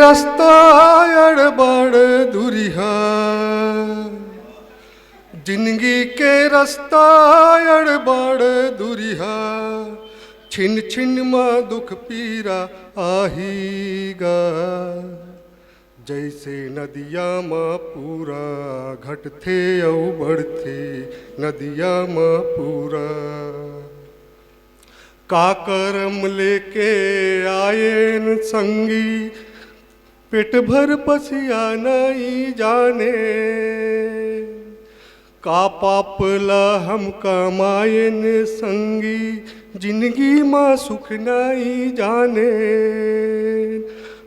रास्ता अड़बड़ दुरिहा, जिंदगी के रास्ता अड़बड़ दुरिहा, छिन छिन मा दुख पीरा आहीगा। जैसे नदिया मा पूरा घटथे औ बढ़थे, नदिया मा पूरा का करम लेके आयेन संगी, पेट भर पसिया नहीं जाने, का पाप ला हम कमायन संगी, जिंदगी माँ सुख नहीं जाने।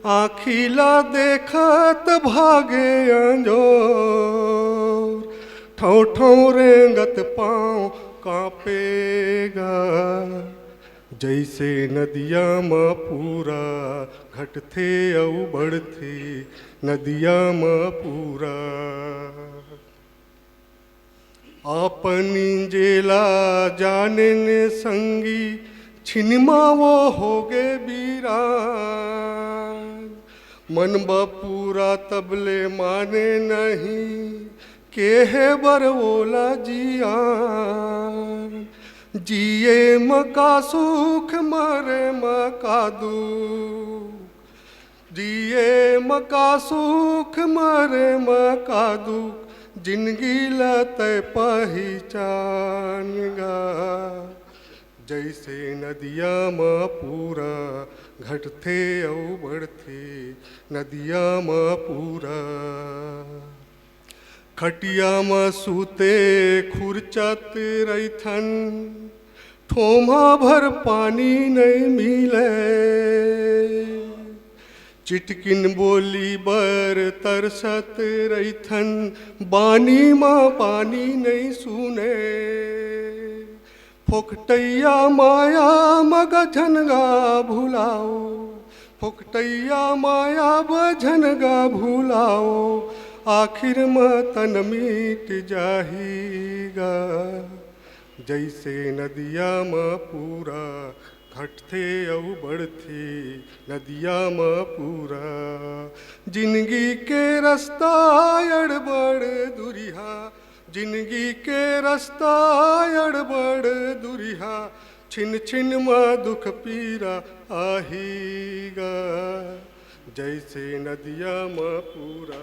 आखिला देखत भागे अंजोर, ठौ ठौ रेंगत पाँव कांपेगा। जैसे नदिया माँ पूरा घटथे औ बढ़थे, नदिया माँ पूरा अपनी जेला जाने ने संगी, छिनमा वो होगे बीरान। मन बपूरा तबले माने नहीं, के है बरवोला जियान। जिए मका सुख मरे मका दुख, जिए मका सुख मरे मका दुख, जिंदगी लत पहचानगा। जैसे नदिया माँ पूरा घटथे औ बढ़थे, नदिया माँ पूरा खटिया माँ सूते खुरचत रैथन, ठोमा भर पानी नहीं मिले। चिटकिन बोली बर तरसत रैथन, बानी माँ पानी नहीं सुने। फोकटैया माया मगझनगा भुलाओ, फोकटैया माया बझनगा भुलाओ, आखिर में तन मिट जाहीगा। जैसे नदिया में पूरा घटथे औ बढ़थे, नदिया में पूरा जिंदगी के रास्ता अड़बड़ दुरिहा, जिंदगी के रास्ता अड़बड़ दुरिहा, छिन छिन मा दुख पीरा आहीगा। जैसे नदिया मा पूरा